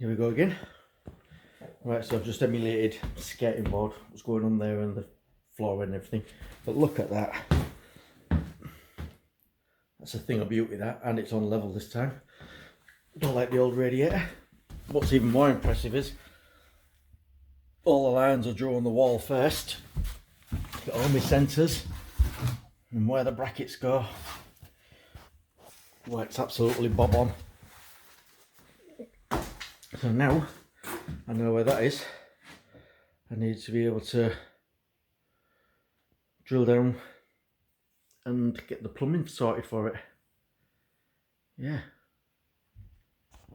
Here we go again. Right, so I've just emulated skating board, what's going on there and the floor and everything. But look at that. That's a thing of beauty, that, and it's on level this time. Don't like the old radiator. What's even more impressive is all the lines are drawn on the wall first. Got all my sensors and where the brackets go. Works absolutely bob on. So now I know where that is. I need to be able to drill down and get the plumbing sorted for it. Yeah.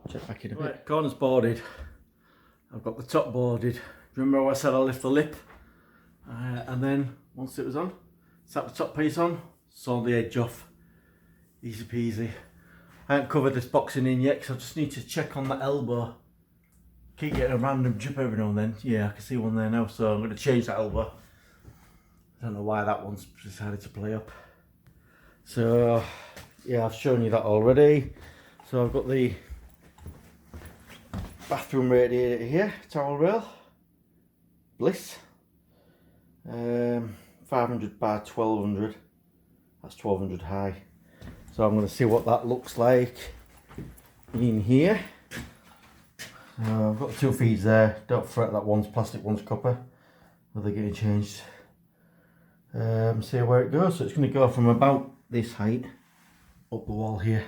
Check back in a bit. Corners boarded. I've got the top boarded. Remember how I said I'll lift the lip? And then once it was on, sat the top piece on, saw the edge off. Easy peasy. I haven't covered this boxing in yet because I just need to check on the elbow. Keep getting a random drip every now and then. Yeah, I can see one there now, so I'm going to change that elbow. I don't know why that one's decided to play up. So, yeah, I've shown you that already. So I've got the bathroom radiator here, towel rail, Bliss. 500 by 1200. That's 1200 high. So I'm going to see what that looks like in here. I've got the two feeds there. Don't fret, that one's plastic, one's copper. They're getting changed. See where it goes. So it's going to go from about this height up the wall here.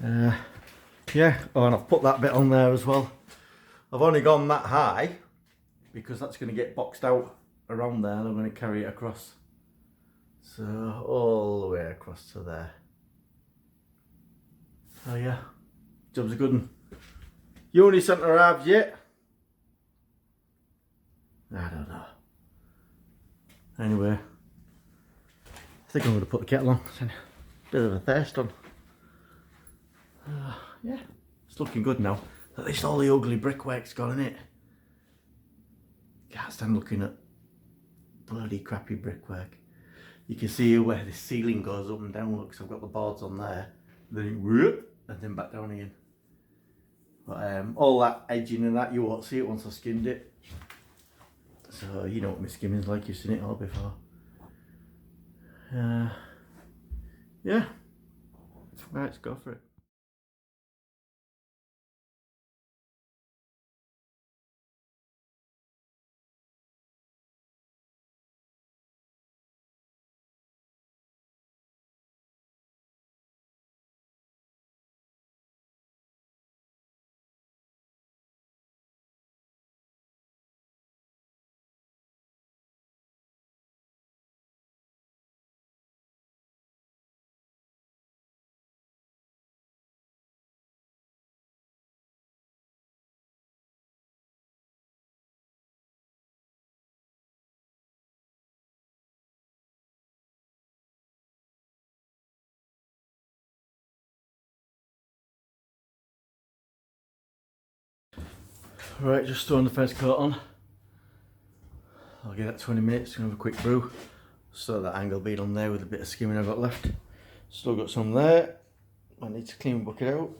Yeah, oh, and I've put that bit on there as well. I've only gone that high because that's going to get boxed out around there and I'm going to carry it across. So all the way across to there. So yeah, job's a good one. You only sent arrived yet? I don't know. Anyway, I think I'm going to put the kettle on. It's a bit of a thirst on. Yeah, it's looking good now. At least all the ugly brickwork's gone, innit? Can't stand looking at bloody crappy brickwork. You can see where the ceiling goes up and down. Look, so I've got the boards on there. Then whoop, and then back down again. But all that edging and that, you won't see it once I've skimmed it. So you know what my skimming's like, you've seen it all before. Yeah. Right, let's go for it. Right, just throwing the first coat on. I'll give that 20 minutes, gonna have a quick brew. So that angle bead on there with a bit of skimming I've got left. Still got some there. I need to clean bucket out.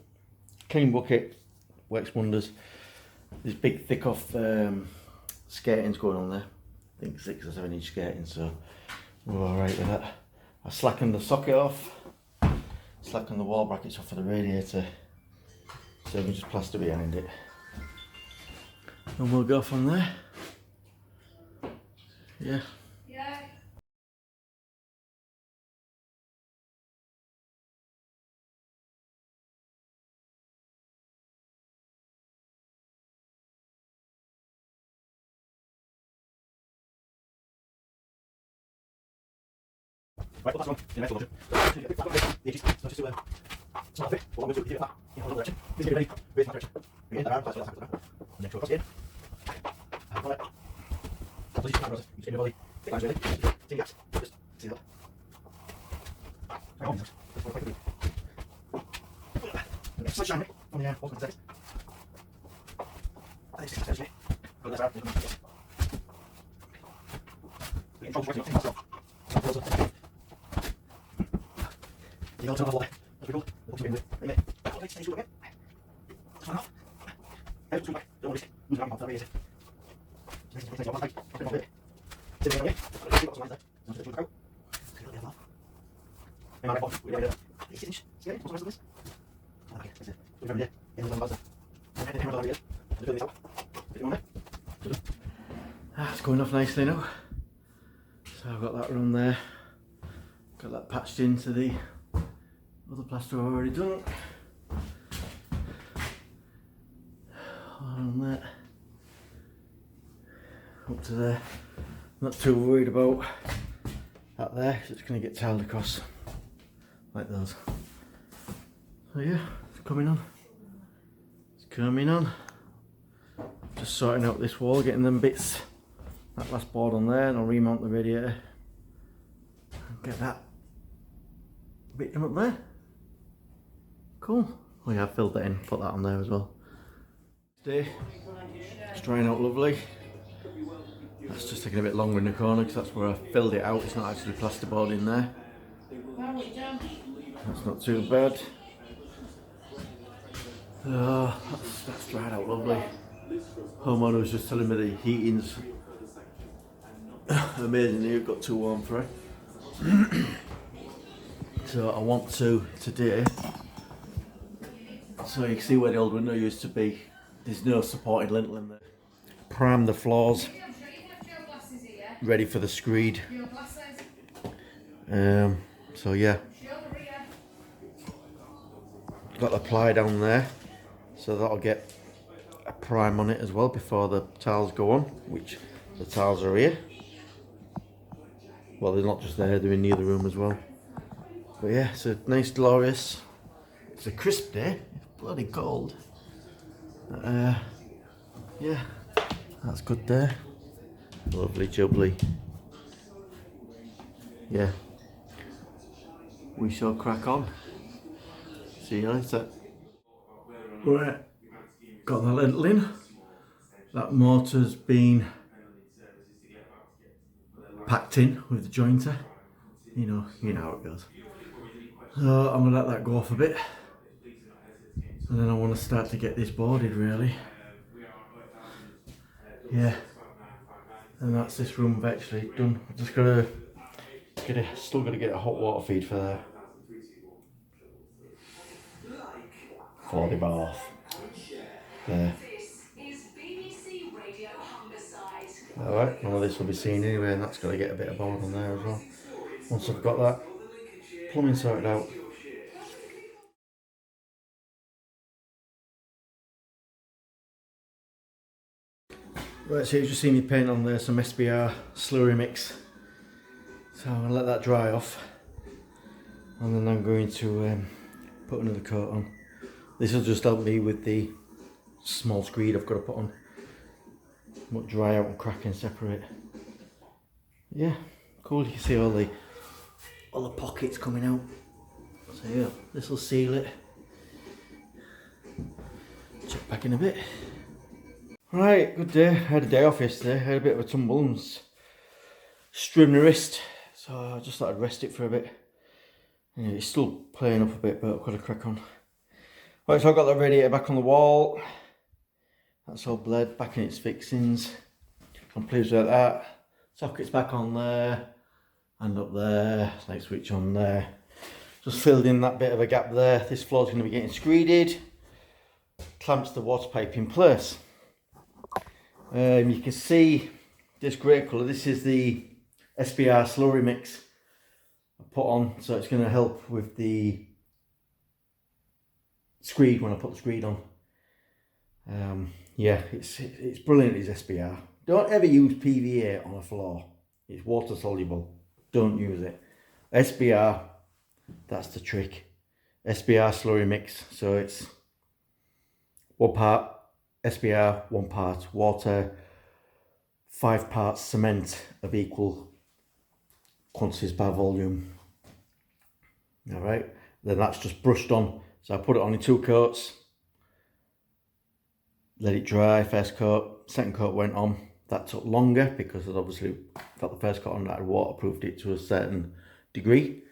Clean bucket works wonders. This big thick off skating's going on there. I think 6 or 7 inch skating, so we're alright with that. I slackened the socket off. Slackened the wall brackets off for the radiator. So we just plaster behind it. And we'll go from there. Yeah. Right, well, that's one. The next one. The edges. So just to start with, what I'm going to do is that in another direction. This is going to be ready. With that direction. Again, around, that's what that's. And then go across again. And on it. Position that process. You just get your body. Big lines really. Take gaps. Just see that. Hang on. That's what I'm going to do. And then slight shine on the wall to the surface. I think it's just go this out. We can control the off. You go to another wall. That's pretty cool. We'll keep it in there. Wait a minute. Back on the stage, again. Turn off. It's going off nicely now. So I've got that room there. Got that patched into the other plaster I've already done. On that. Up to there. Not too worried about that there, because it's going to get tiled across like those. So yeah, it's coming on. It's coming on. Just sorting out this wall, getting them bits, that last board on there, and I'll remount the radiator and get that bit done up there. Cool. Oh yeah, I filled that in, put that on there as well. Today, it's drying out lovely. That's just taking a bit longer in the corner because that's where I filled it out. It's not actually plasterboard in there. That's not too bad. That's dried out lovely. Homeowner was just telling me the heating's amazing here, got too warm for it. So I want to today, so you can see where the old window used to be, there's no supported lintel in there. Prime the floors, ready for the screed. So yeah, got the ply down there, so that'll get a prime on it as well before the tiles go on, which the tiles are here. Well, they're not just there, they're in the other room as well. But yeah, it's a nice glorious, it's a crisp day, it's bloody cold. Yeah, that's good there. Lovely jubbly. Yeah, we shall crack on. See you later. Right, got the lintel in. That mortar's been packed in with the jointer. You know how it goes. So I'm gonna let that go off a bit, and then I want to start to get this boarded really. Yeah, and that's this room virtually done. I've just gotta still gotta get a hot water feed for that. For the bath. There. Alright, none of this will be seen anyway, and that's got to get a bit of board on there as well. Once I've got that plumbing sorted out. Right, so you've just seen me paint on there some SBR Slurry mix. So I'm going to let that dry off. And then I'm going to put another coat on. This will just help me with the small screed I've got to put on. What dry out and crack and separate. Yeah, cool. You can see all the pockets coming out. So yeah, this will seal it. Check back in a bit. Right, good day. I had a day off yesterday. I had a bit of a tumble and strained my wrist, so I just thought I'd rest it for a bit. Anyway, it's still playing up a bit, but I've got to crack on. Right, so I've got that radiator back on the wall. That's all bled, back in its fixings. I'm pleased with that. Sockets back on there, and up there, light switch on there. Just filled in that bit of a gap there. This floor's going to be getting screeded. Clamps the water pipe in place. You can see this grey colour. This is the SBR Slurry mix I put on, so it's going to help with the screed when I put the screed on. Yeah, it's brilliant. It's SBR. Don't ever use PVA on a floor. It's water soluble. Don't use it. SBR, that's the trick. SBR Slurry mix. So it's 1 part SBR, 1 part water, 5 parts cement of equal quantities by volume. Alright, then that's just brushed on. So I put it on in 2 coats. Let it dry, first coat, second coat went on. That took longer because I'd obviously got the first coat on, that I waterproofed it to a certain degree.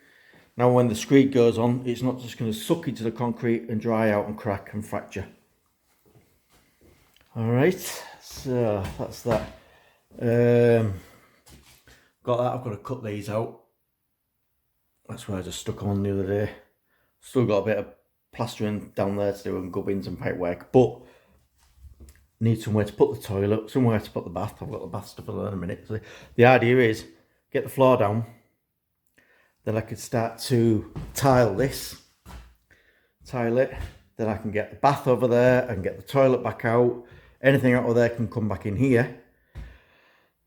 Now when the screed goes on, it's not just going to suck into the concrete and dry out and crack and fracture. Alright, so that's that. Got that, I've got to cut these out. That's where I just stuck them on the other day. Still got a bit of plastering down there to do and gubbins and pipe work, but need somewhere to put the toilet, somewhere to put the bath. I've got the bath stuff in a minute. So the idea is get the floor down, then I could start to tile it, then I can get the bath over there and get the toilet back out. Anything out of there can come back in here.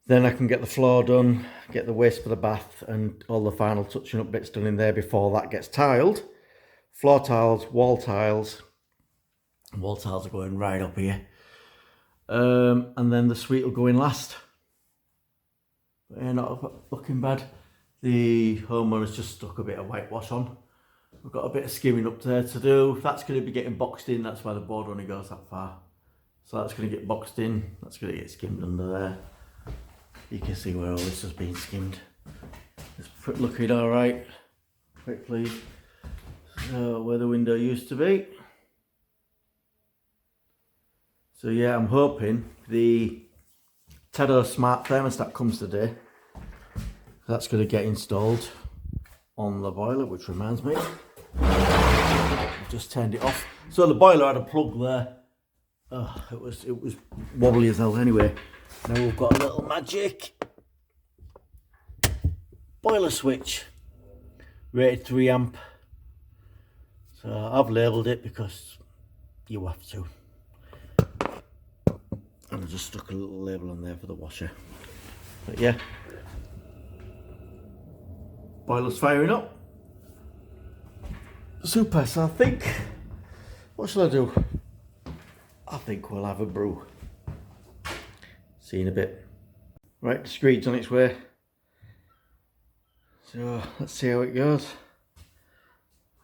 Then I can get the floor done, get the waste for the bath and all the final touching up bits done in there before that gets tiled. Floor tiles, wall tiles. Wall tiles are going right up here. And then the suite will go in last. But yeah, not looking bad. The homeowner's just stuck a bit of whitewash on. We've got a bit of skimming up there to do. That's going to be getting boxed in. That's why the board only goes that far. So that's going to get boxed in. That's going to get skimmed under there. You can see where all this has been skimmed. It's looking all right. Quite pleased. So where the window used to be. So yeah, I'm hoping the Tedo Smart thermostat comes today. That's going to get installed on the boiler, which reminds me, I've just turned it off. So the boiler had a plug there. Oh, it was wobbly as hell anyway. Now we've got a little magic boiler switch, rated 3 amp. So I've labelled it because you have to. And I just stuck a little label on there for the washer. But yeah, boiler's firing up. Super, so I think, what shall I do? I think we'll have a brew. See you in a bit. Right, the Screed's on its way. So let's see how it goes.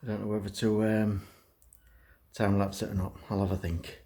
I don't know whether to time lapse it or not. I'll have a think.